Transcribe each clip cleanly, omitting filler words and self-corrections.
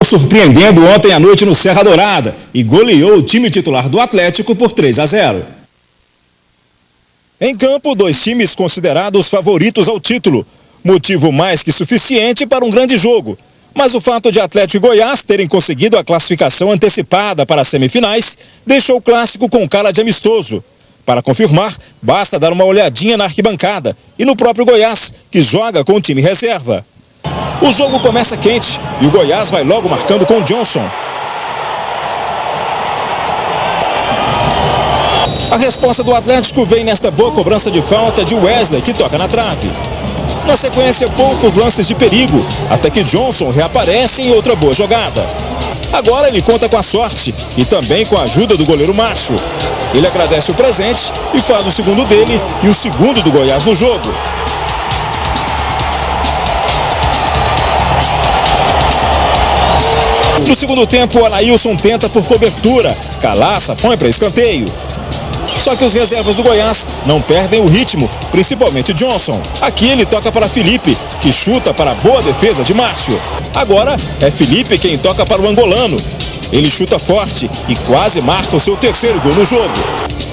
surpreendendo ontem à noite no Serra Dourada e goleou o time titular do Atlético por 3-0. Em campo, dois times considerados favoritos ao título. Motivo mais que suficiente para um grande jogo. Mas o fato de Atlético e Goiás terem conseguido a classificação antecipada para as semifinais deixou o clássico com cara de amistoso. Para confirmar, basta dar uma olhadinha na arquibancada e no próprio Goiás, que joga com o time reserva. O jogo começa quente e o Goiás vai logo marcando com Johnson. A resposta do Atlético vem nesta boa cobrança de falta de Wesley, que toca na trave. Na sequência, poucos lances de perigo, até que Johnson reaparece em outra boa jogada. Agora ele conta com a sorte e também com a ajuda do goleiro Márcio. Ele agradece o presente e faz o segundo dele e o segundo do Goiás no jogo. No segundo tempo, o Anailson tenta por cobertura. Calaça põe para escanteio. Só que os reservas do Goiás não perdem o ritmo, principalmente Johnson. Aqui ele toca para Felipe, que chuta para a boa defesa de Márcio. Agora é Felipe quem toca para o angolano. Ele chuta forte e quase marca o seu terceiro gol no jogo.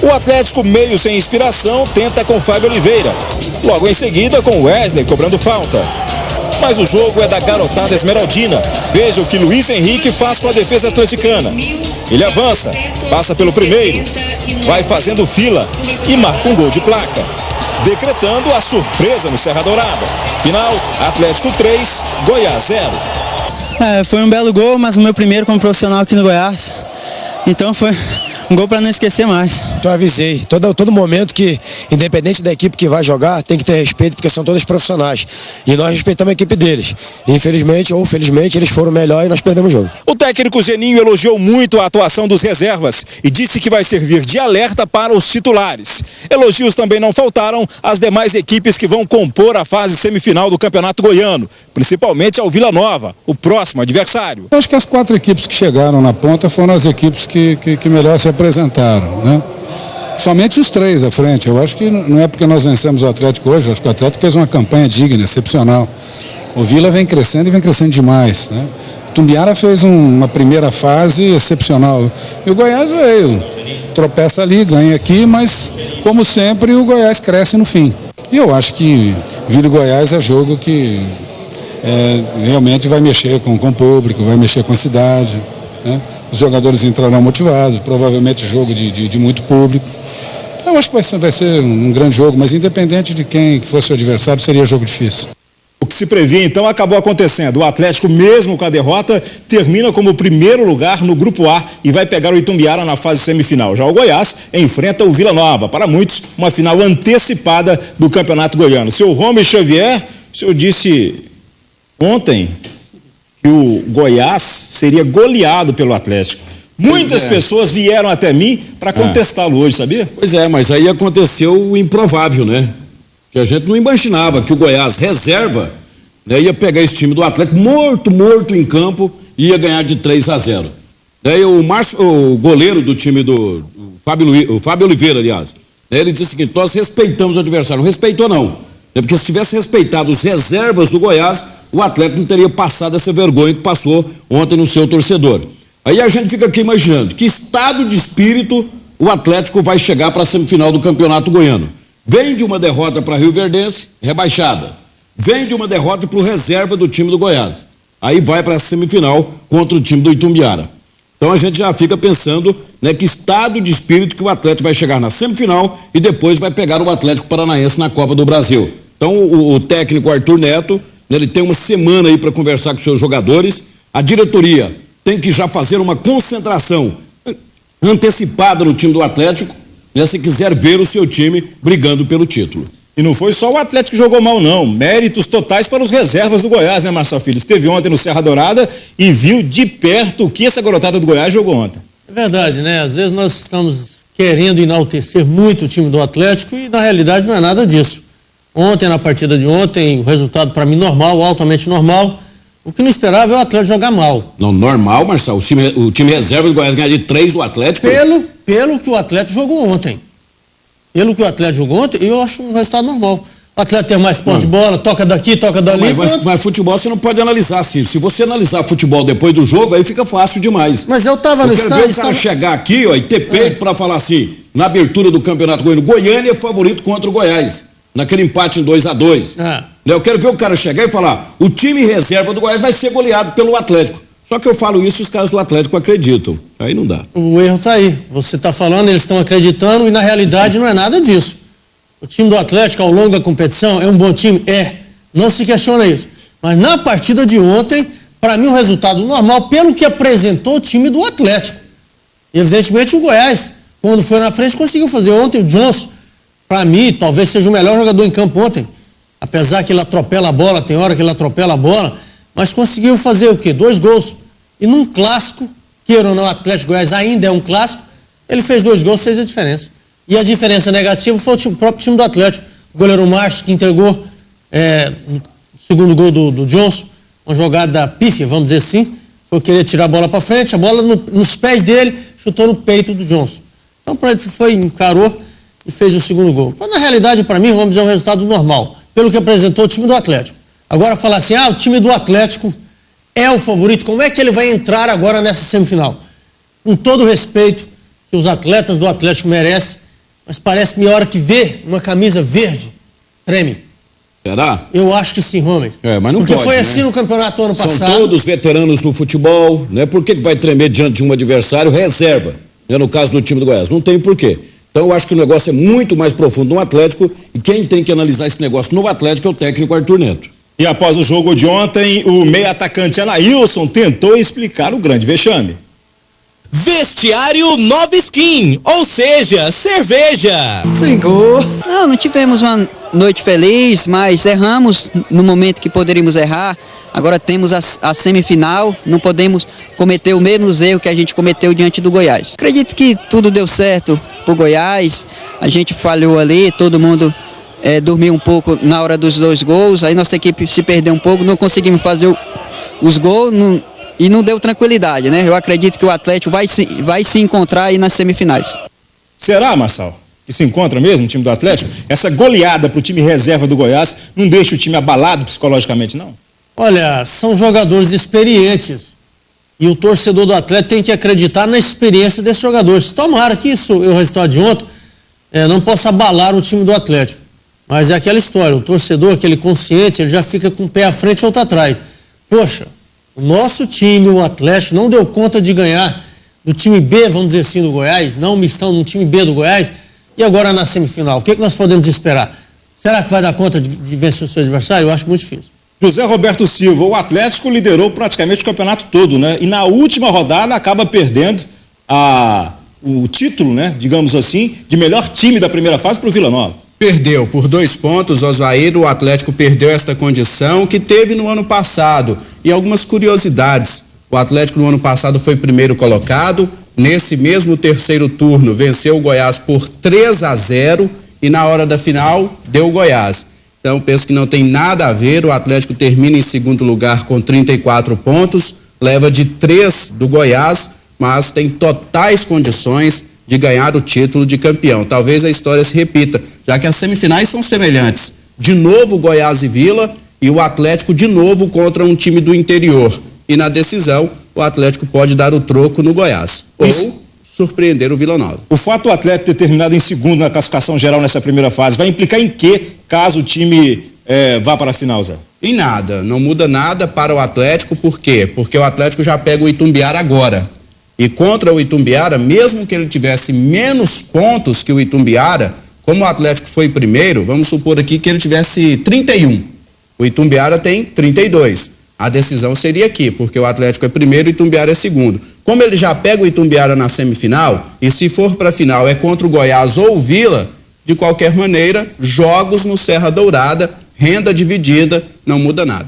O Atlético, meio sem inspiração, tenta com Fábio Oliveira. Logo em seguida com Wesley cobrando falta. Mas o jogo é da garotada esmeraldina. Veja o que Luiz Henrique faz com a defesa atleticana. Ele avança, passa pelo primeiro, vai fazendo fila e marca um gol de placa, decretando a surpresa no Serra Dourada. Final, Atlético 3, Goiás 0. Foi um belo gol, mas o meu primeiro como profissional aqui no Goiás. Então foi um gol para não esquecer mais. Eu avisei, todo momento que, independente da equipe que vai jogar, tem que ter respeito, porque são todos profissionais. E nós respeitamos a equipe deles. Infelizmente ou felizmente, eles foram melhor e nós perdemos o jogo. O técnico Geninho elogiou muito a atuação dos reservas e disse que vai servir de alerta para os titulares. Elogios também não faltaram às demais equipes que vão compor a fase semifinal do Campeonato Goiano, principalmente ao Vila Nova, o próximo adversário. Eu acho que as 4 equipes que chegaram na ponta foram as equipes que melhor se apresentaram, né? Somente os 3 à frente. Eu acho que não é porque nós vencemos o Atlético hoje, eu acho que o Atlético fez uma campanha digna, excepcional. O Vila vem crescendo e vem crescendo demais, né? O Itumbiara fez uma primeira fase excepcional. E o Goiás veio, tropeça ali, ganha aqui, mas como sempre o Goiás cresce no fim. E eu acho que Vila e Goiás é jogo que realmente vai mexer com o público, vai mexer com a cidade, né? Os jogadores entrarão motivados, provavelmente jogo de muito público. Eu acho que vai ser um grande jogo, mas independente de quem fosse o adversário, seria jogo difícil. O que se previa então acabou acontecendo. O Atlético, mesmo com a derrota, termina como primeiro lugar no Grupo A e vai pegar o Itumbiara na fase semifinal. Já o Goiás enfrenta o Vila Nova. Para muitos, uma final antecipada do Campeonato Goiano. Seu Romy Xavier, o senhor disse ontem que o Goiás seria goleado pelo Atlético. Muitas pessoas vieram até mim para contestá-lo hoje, sabia? Pois é, mas aí aconteceu o improvável, né? Que a gente não imaginava que o Goiás reserva, né, ia pegar esse time do Atlético morto em campo e ia ganhar de 3-0. Daí o goleiro do time o Fábio Oliveira, aliás, né, ele disse o seguinte: nós respeitamos o adversário. Não respeitou não, porque se tivesse respeitado os reservas do Goiás, o Atlético não teria passado essa vergonha que passou ontem no seu torcedor. Aí a gente fica aqui imaginando que estado de espírito o Atlético vai chegar para a semifinal do Campeonato Goiano. Vem de uma derrota para Rio Verdense, rebaixada. Vem de uma derrota para o reserva do time do Goiás. Aí vai para a semifinal contra o time do Itumbiara. Então a gente já fica pensando, né, que estado de espírito que o Atlético vai chegar na semifinal e depois vai pegar o Atlético Paranaense na Copa do Brasil. Então o técnico Arthur Neto, ele tem uma semana aí para conversar com seus jogadores. A diretoria tem que já fazer uma concentração antecipada no time do Atlético, né, se quiser ver o seu time brigando pelo título. E não foi só o Atlético que jogou mal, não. Méritos totais para os reservas do Goiás, né, Marcelo Filho? Esteve ontem no Serra Dourada e viu de perto o que essa garotada do Goiás jogou ontem. É verdade, né? Às vezes nós estamos querendo enaltecer muito o time do Atlético e na realidade não é nada disso. Ontem, na partida de ontem, o resultado para mim normal, altamente normal. O que não esperava é o Atlético jogar mal. Não, normal, Marcelo. O time reserva do Goiás ganhar de 3 do Atlético. Pelo que o Atlético jogou ontem. Pelo que o Atlético jogou ontem, eu acho um resultado normal. O Atlético tem mais posse de bola, toca daqui, toca dali. Mas futebol você não pode analisar, Ciro. Se você analisar futebol depois do jogo, aí fica fácil demais. Mas eu tava no estádio... Eu quero ver o cara chegar aqui, ó, e ter peito pra falar assim, na abertura do Campeonato Goiano, Goiânia é favorito contra o Goiás, naquele empate em 2-2. Eu quero ver o cara chegar e falar, o time reserva do Goiás vai ser goleado pelo Atlético. Só que eu falo isso e os caras do Atlético acreditam. Aí não dá. O erro tá aí. Você tá falando, eles estão acreditando e na realidade não é nada disso. O time do Atlético ao longo da competição é um bom time? É. Não se questiona isso. Mas na partida de ontem, para mim um resultado normal pelo que apresentou o time do Atlético. E evidentemente o Goiás, quando foi na frente, conseguiu fazer. Ontem o Johnson, para mim, talvez seja o melhor jogador em campo ontem. Apesar que ele atropela a bola, tem hora que ele atropela a bola, mas conseguiu fazer o quê? 2 gols. E num clássico, queira ou não, o Atlético Goiás ainda é um clássico, ele fez 2 gols, fez a diferença. E a diferença negativa foi o próprio time do Atlético. O goleiro Márcio, que entregou o segundo gol do Johnson, uma jogada pífia, vamos dizer assim, foi querer tirar a bola para frente, a bola nos pés dele, chutou no peito do Johnson. Então, ele encarou e fez o segundo gol. Então, na realidade, para mim, vamos dizer, um resultado normal, pelo que apresentou o time do Atlético. Agora, falar assim, o time do Atlético é o favorito, como é que ele vai entrar agora nessa semifinal? Com todo o respeito que os atletas do Atlético merecem, mas parece-me a hora que vê uma camisa verde, treme. Será? Eu acho que sim, Romer. Mas não porque pode, foi assim no campeonato ano passado. São todos veteranos no futebol, né? Por que vai tremer diante de um adversário reserva? Né? No caso do time do Goiás. Não tem porquê. Então eu acho que o negócio é muito mais profundo no Atlético e quem tem que analisar esse negócio no Atlético é o técnico Arthur Neto. E após o jogo de ontem, o meio-atacante Anailson tentou explicar o grande vexame. Vestiário Nova Skin, ou seja, cerveja. Senhor. Não tivemos uma noite feliz, mas erramos no momento que poderíamos errar. Agora temos a semifinal, não podemos cometer o mesmo erro que a gente cometeu diante do Goiás. Acredito que tudo deu certo pro Goiás, a gente falhou ali, todo mundo dormiu um pouco na hora dos 2 gols, aí nossa equipe se perdeu um pouco, não conseguimos fazer os gols e não deu tranquilidade, né? Eu acredito que o Atlético vai se encontrar aí nas semifinais. Será, Marçal, que se encontra mesmo o time do Atlético? Essa goleada pro time reserva do Goiás não deixa o time abalado psicologicamente, não? Olha, são jogadores experientes e o torcedor do Atlético tem que acreditar na experiência desses jogadores. Tomara que o resultado de ontem não possa abalar o time do Atlético. Mas é aquela história, o torcedor, aquele consciente, ele já fica com o pé à frente e outro atrás. Poxa, o nosso time, o Atlético, não deu conta de ganhar do time B, vamos dizer assim, do Goiás, não mistão no time B do Goiás, e agora na semifinal, o que nós podemos esperar? Será que vai dar conta de vencer o seu adversário? Eu acho muito difícil. José Roberto Silva, o Atlético liderou praticamente o campeonato todo, né? E na última rodada acaba perdendo o título, né? Digamos assim, de melhor time da primeira fase para o Vila Nova. Perdeu por 2 pontos, Osvair, o Atlético perdeu esta condição que teve no ano passado. E algumas curiosidades. O Atlético no ano passado foi primeiro colocado, nesse mesmo terceiro turno venceu o Goiás por 3-0 e na hora da final deu o Goiás. Então penso que não tem nada a ver, o Atlético termina em segundo lugar com 34 pontos, leva de 3 do Goiás, mas tem totais condições de ganhar o título de campeão. Talvez a história se repita, já que as semifinais são semelhantes. De novo Goiás e Vila e o Atlético de novo contra um time do interior. E na decisão, o Atlético pode dar o troco no Goiás. Ou surpreender o Vila Nova. O fato do Atlético ter terminado em segundo na classificação geral nessa primeira fase vai implicar em quê, caso o time vá para a final, Zé? Em nada, não muda nada para o Atlético, por quê? Porque o Atlético já pega o Itumbiara agora. E contra o Itumbiara, mesmo que ele tivesse menos pontos que o Itumbiara, como o Atlético foi primeiro, vamos supor aqui que ele tivesse 31. O Itumbiara tem 32. A decisão seria aqui, porque o Atlético é primeiro e o Itumbiara é segundo. Como ele já pega o Itumbiara na semifinal, e se for para a final é contra o Goiás ou o Vila, de qualquer maneira, jogos no Serra Dourada, renda dividida, não muda nada.